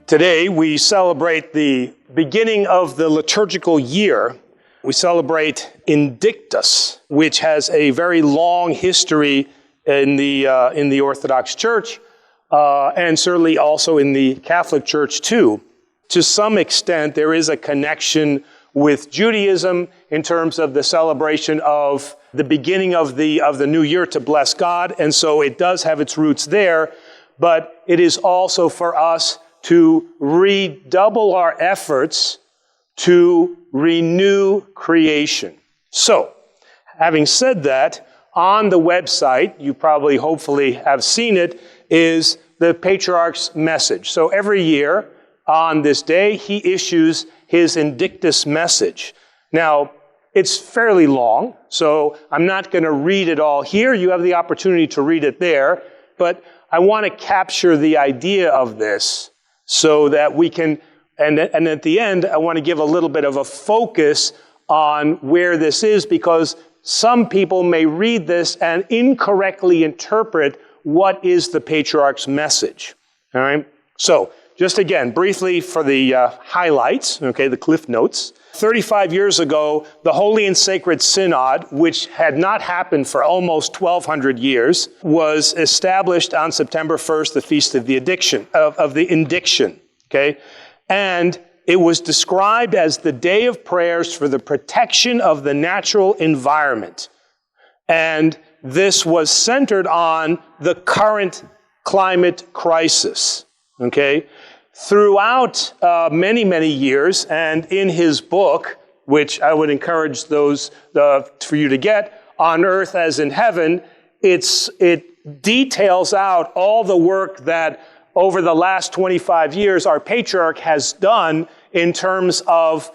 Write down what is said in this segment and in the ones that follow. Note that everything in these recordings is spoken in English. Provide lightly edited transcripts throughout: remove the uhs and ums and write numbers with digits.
Today, we celebrate the beginning of the liturgical year. We celebrate Indictus, which has a very long history in the Orthodox Church, and certainly also in the Catholic Church too. To some extent, there is a connection with Judaism in terms of the celebration of the beginning of the new year to bless God, and so it does have its roots there, but it is also for us to redouble our efforts to renew creation. So, having said that, on the website, you probably hopefully have seen it, is the Patriarch's message. So every year on this day, he issues his Indictus message. Now, it's fairly long, so I'm not going to read it all here. You have the opportunity to read it there, but I want to capture the idea of this so that we can, and at the end, I want to give a little bit of a focus on where this is, because some people may read this and incorrectly interpret what is the Patriarch's message. All right? So, just again, briefly for the highlights, okay, the cliff notes. 35 years ago, the Holy and Sacred Synod, which had not happened for almost 1,200 years, was established on September 1st, the Feast of the Indiction, okay? And it was described as the day of prayers for the protection of the natural environment. And this was centered on the current climate crisis, okay? Throughout many, many years, and in his book, which I would encourage those for you to get, On Earth as in Heaven, it details out all the work that over the last 25 years our Patriarch has done in terms of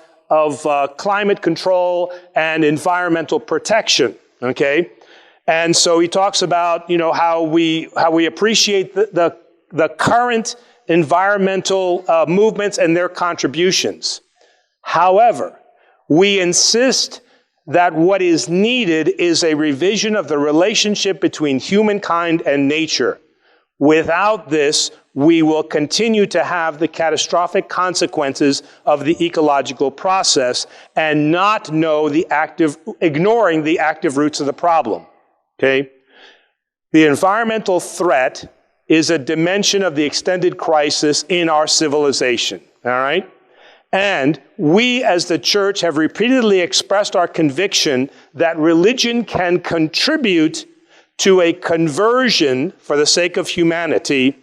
climate control and environmental protection, okay? And so he talks about, how we appreciate the current environmental movements and their contributions. However, we insist that what is needed is a revision of the relationship between humankind and nature. Without this, we will continue to have the catastrophic consequences of the ecological process and not ignoring the active roots of the problem. Okay? The environmental threat is a dimension of the extended crisis in our civilization, all right? And we as the church have repeatedly expressed our conviction that religion can contribute to a conversion for the sake of humanity,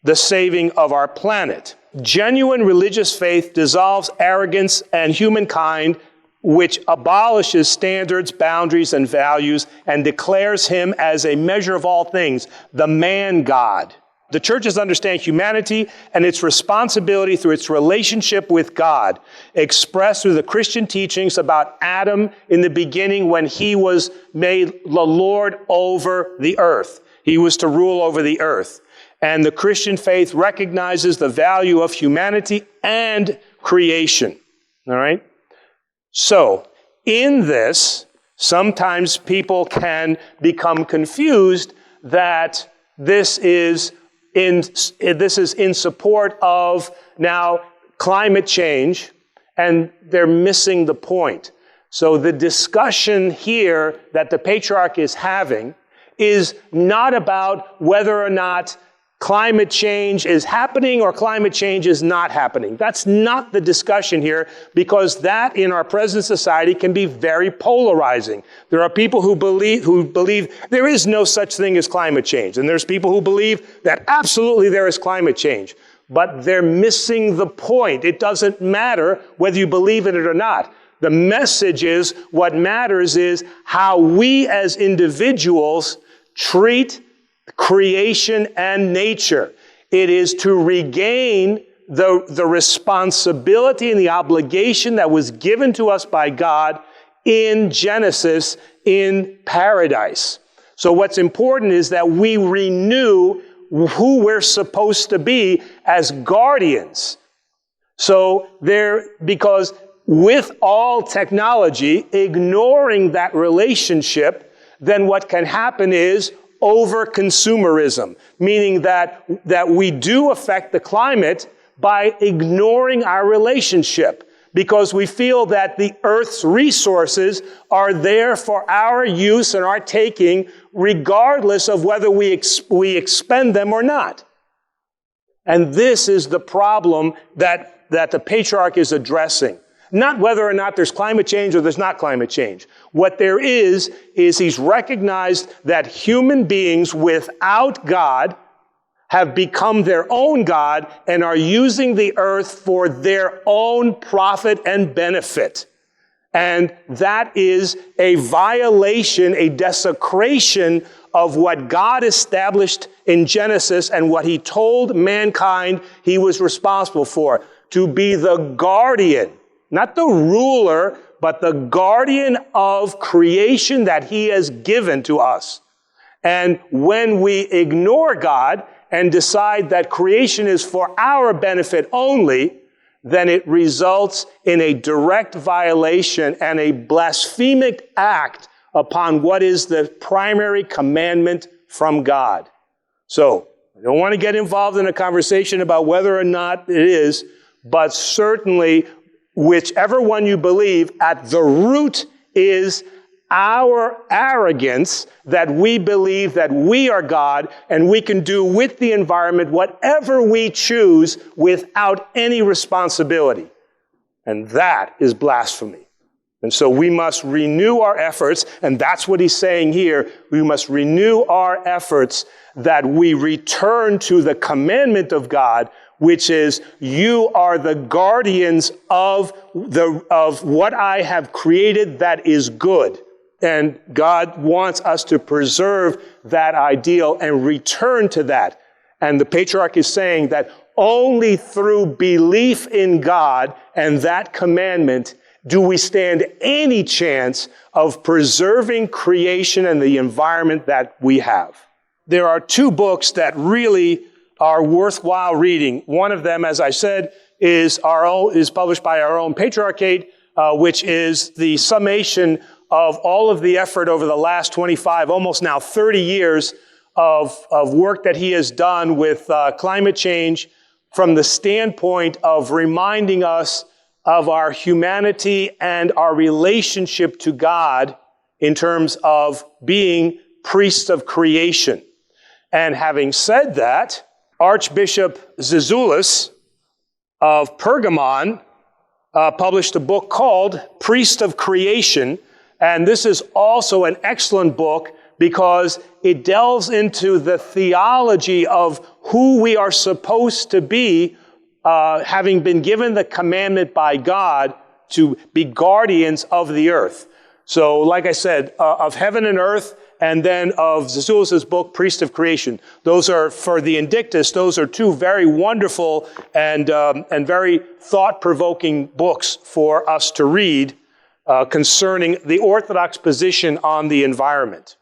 the saving of our planet. Genuine religious faith dissolves arrogance and humankind, which abolishes standards, boundaries, and values, and declares him as a measure of all things, the man God. The churches understand humanity and its responsibility through its relationship with God, expressed through the Christian teachings about Adam in the beginning when he was made the Lord over the earth. He was to rule over the earth. And the Christian faith recognizes the value of humanity and creation. All right? So, in this, sometimes people can become confused that this is in support of now climate change, and they're missing the point. So the discussion here that the Patriarch is having is not about whether or not climate change is happening or climate change is not happening. That's not the discussion here, because that in our present society can be very polarizing. There are people who believe there is no such thing as climate change, and there's people who believe that absolutely there is climate change. But they're missing the point. It doesn't matter whether you believe in it or not. The message is, what matters is how we as individuals treat creation and nature. It is to regain the responsibility and the obligation that was given to us by God in Genesis, in paradise. So what's important is that we renew who we're supposed to be as guardians. So because with all technology, ignoring that relationship, then what can happen is over-consumerism, meaning that we do affect the climate, by ignoring our relationship, because we feel that the earth's resources are there for our use and our taking, regardless of whether we expend them or not. And this is the problem that the patriarch is addressing. Not whether or not there's climate change or there's not climate change. What there is he's recognized that human beings without God have become their own God and are using the earth for their own profit and benefit. And that is a violation, a desecration of what God established in Genesis and what he told mankind he was responsible for, to be the guardian, not the ruler, but the guardian of creation that he has given to us. And when we ignore God and decide that creation is for our benefit only, then it results in a direct violation and a blasphemic act upon what is the primary commandment from God. So, I don't want to get involved in a conversation about whether or not it is, but certainly, whichever one you believe, at the root is our arrogance that we believe that we are God and we can do with the environment whatever we choose without any responsibility. And that is blasphemy. And so we must renew our efforts, and that's what he's saying here. We must renew our efforts that we return to the commandment of God, which is, you are the guardians of what I have created that is good. And God wants us to preserve that ideal and return to that. And the patriarch is saying that only through belief in God and that commandment do we stand any chance of preserving creation and the environment that we have. There are two books that really are worthwhile reading. One of them, as I said, is published by our own patriarchate, which is the summation of all of the effort over the last 25, almost now 30 years of work that he has done with climate change from the standpoint of reminding us of our humanity and our relationship to God in terms of being priests of creation. And having said that, Archbishop Zizoulis of Pergamon published a book called Priest of Creation. And this is also an excellent book because it delves into the theology of who we are supposed to be, having been given the commandment by God to be guardians of the earth. So, like I said, of heaven and earth, and then of Zizoulis' book, Priest of Creation. Those are, for the Indictus, those are two very wonderful and very thought-provoking books for us to read concerning the Orthodox position on the environment.